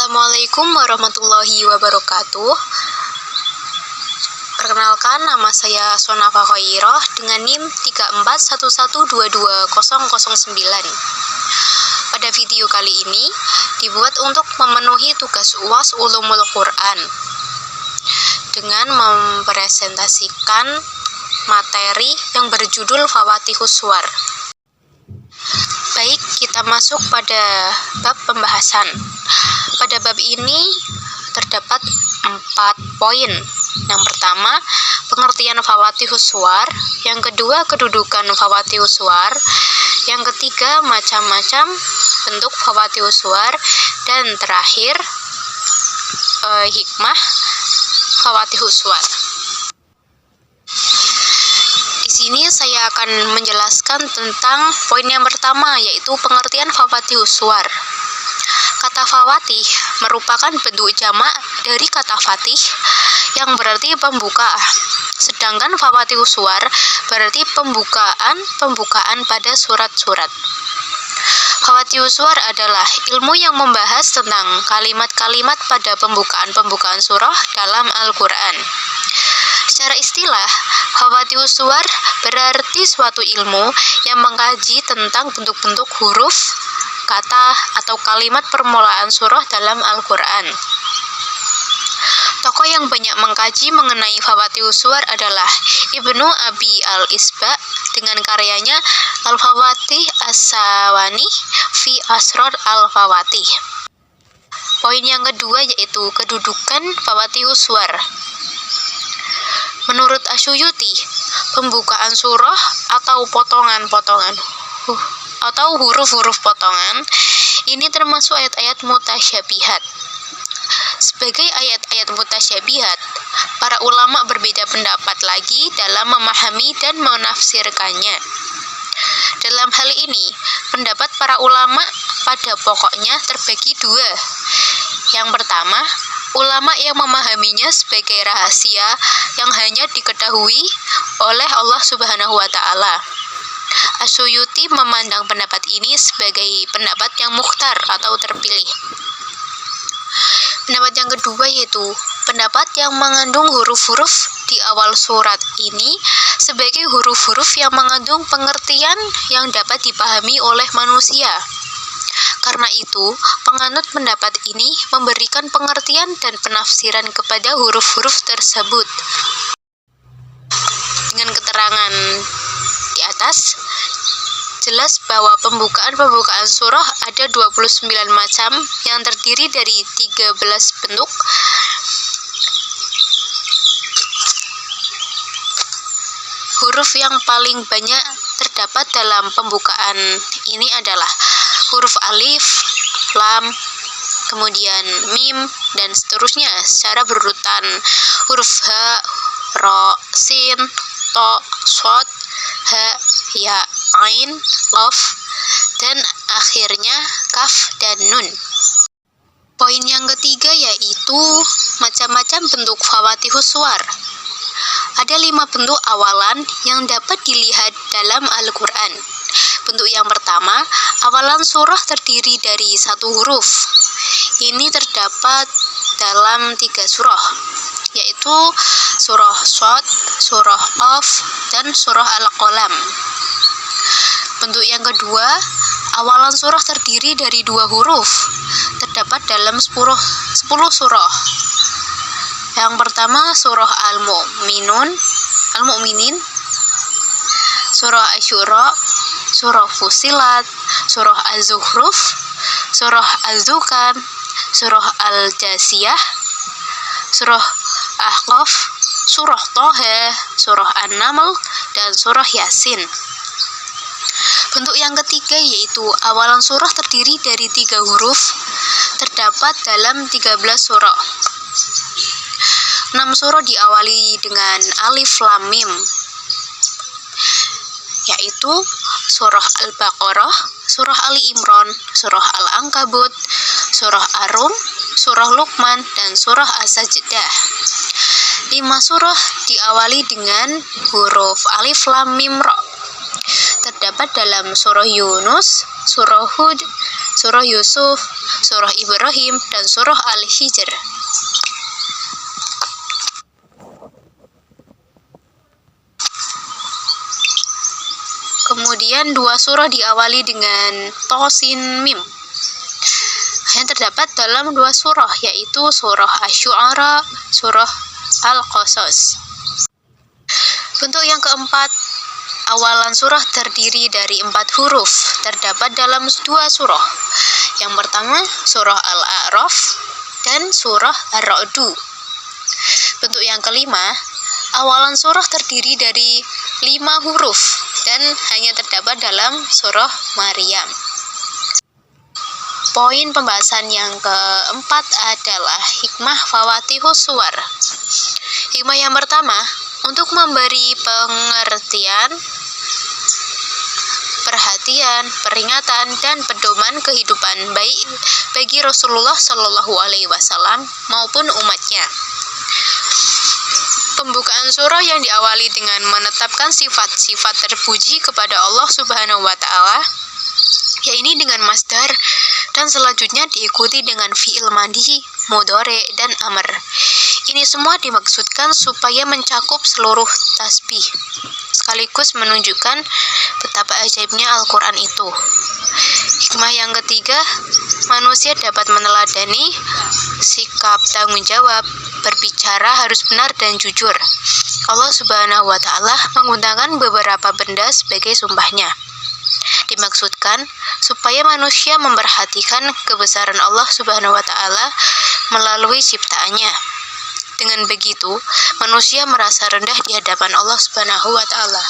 Assalamualaikum warahmatullahi wabarakatuh. Perkenalkan, nama saya Sonafa Khairah dengan NIM 341122009. Pada video kali ini dibuat untuk memenuhi tugas UAS Ulumul Quran dengan mempresentasikan materi yang berjudul Fawatihus Suwar. Baik, kita masuk pada bab pembahasan. Pada bab ini terdapat 4 poin. Yang pertama, pengertian Fawatihus Suwar. Yang kedua, kedudukan Fawatihus Suwar. Yang ketiga, macam-macam bentuk Fawatihus Suwar. Dan terakhir, hikmah Fawatihus Suwar. Di sini saya akan menjelaskan tentang poin yang pertama, yaitu pengertian Fawatihus Suwar. Kata fawatih merupakan bentuk jamak dari kata fatih yang berarti pembuka. Sedangkan Fawatihus Suwar berarti pembukaan pada surat-surat. Fawatihus Suwar adalah ilmu yang membahas tentang kalimat-kalimat pada pembukaan surah dalam Al-Quran. Secara istilah, Fawatihus Suwar berarti suatu ilmu yang mengkaji tentang bentuk-bentuk huruf, kata, atau kalimat permulaan surah dalam Al-Quran. Tokoh yang banyak mengkaji mengenai Fawatihus Suwar adalah Ibnu Abi al-Isba dengan karyanya Al-Fawatih As-Sawani fi Asrar Al-Fawatih. Poin yang kedua yaitu kedudukan Fawatihus Suwar. Menurut Asyuyuti, pembukaan surah atau potongan-potongan atau huruf-huruf potongan ini termasuk ayat-ayat mutasyabihat. Sebagai ayat-ayat mutasyabihat, para ulama berbeda pendapat lagi dalam memahami dan menafsirkannya. Dalam hal ini, pendapat para ulama pada pokoknya terbagi dua. Yang pertama, ulama yang memahaminya sebagai rahasia yang hanya diketahui oleh Allah Subhanahu wa Ta'ala. Asyuyuti memandang pendapat ini sebagai pendapat yang mukhtar atau terpilih. Pendapat yang kedua yaitu pendapat yang mengandung huruf-huruf di awal surat ini sebagai huruf-huruf yang mengandung pengertian yang dapat dipahami oleh manusia. Karena itu, penganut pendapat ini memberikan pengertian dan penafsiran kepada huruf-huruf tersebut. Dengan keterangan di atas, jelas bahwa pembukaan surah ada 29 macam yang terdiri dari 13 bentuk. Huruf yang paling banyak terdapat dalam pembukaan ini adalah huruf alif, lam, kemudian mim, dan seterusnya secara berurutan huruf ha, ro, sin, to, shod, ha, ya, ain, qaf, dan akhirnya kaf dan nun. Poin yang ketiga yaitu macam-macam bentuk Fawatihus Suwar. Ada 5 bentuk awalan yang dapat dilihat dalam Al-Quran. Bentuk yang pertama, awalan surah terdiri dari 1 huruf. Ini terdapat dalam 3 surah, yaitu surah Shod, surah Qaf, dan surah Al-Qalam. Bentuk yang kedua, awalan surah terdiri dari 2 huruf, terdapat dalam 10 surah. Yang pertama surah Al-Mu'minin, surah Asy-Syura, surah Fussilat, surah Az-Zukhruf, surah Az-Dukhan, surah Al-Jasiyah, surah Ahqaf, surah Thaha, surah An-Naml, dan surah Yasin. Bentuk yang ketiga yaitu awalan surah terdiri dari 3 huruf, terdapat dalam 13 surah. 6 surah diawali dengan alif lam mim, yaitu surah Al-Baqarah, surah Ali Imran, surah Al-Ankabut, surah Ar-Rum, surah Luqman, dan surah As-Sajdah. 5 surah diawali dengan huruf alif lam mim ra, terdapat dalam surah Yunus, surah Hud, surah Yusuf, surah Ibrahim, dan surah Al-Hijr. Kemudian 2 surah diawali dengan Tosin Mim yang terdapat dalam 2 surah, yaitu surah Asy-Syu'ara, surah Al-Qasas. Bentuk yang keempat, awalan surah terdiri dari 4 huruf, terdapat dalam 2 surah. Yang pertama, surah Al-A'raf dan surah Ar-Ra'du. Bentuk yang kelima, awalan surah terdiri dari 5 huruf dan hanya terdapat dalam surah Maryam. Poin pembahasan yang keempat adalah hikmah Fawatihus Suwar. Hikmah yang pertama, untuk memberi pengertian, perhatian, peringatan, dan pedoman kehidupan baik bagi Rasulullah Shallallahu Alaihi Wasallam maupun umatnya. Pembukaan surah yang diawali dengan menetapkan sifat-sifat terpuji kepada Allah Subhanahu wa Ta'ala, yaitu dengan masdar, dan selanjutnya diikuti dengan fi'il madi, mudhari, dan amr. Ini semua dimaksudkan supaya mencakup seluruh tasbih, sekaligus menunjukkan betapa ajaibnya Al-Quran itu. Hikmah yang ketiga, manusia dapat meneladani sikap tanggung jawab, berbicara harus benar dan jujur. Allah Subhanahu wa Ta'ala menggunakan beberapa benda sebagai sumpahnya. Dimaksudkan supaya manusia memperhatikan kebesaran Allah Subhanahu wa Ta'ala melalui ciptaannya. Dengan begitu, manusia merasa rendah di hadapan Allah Subhanahu wa Ta'ala.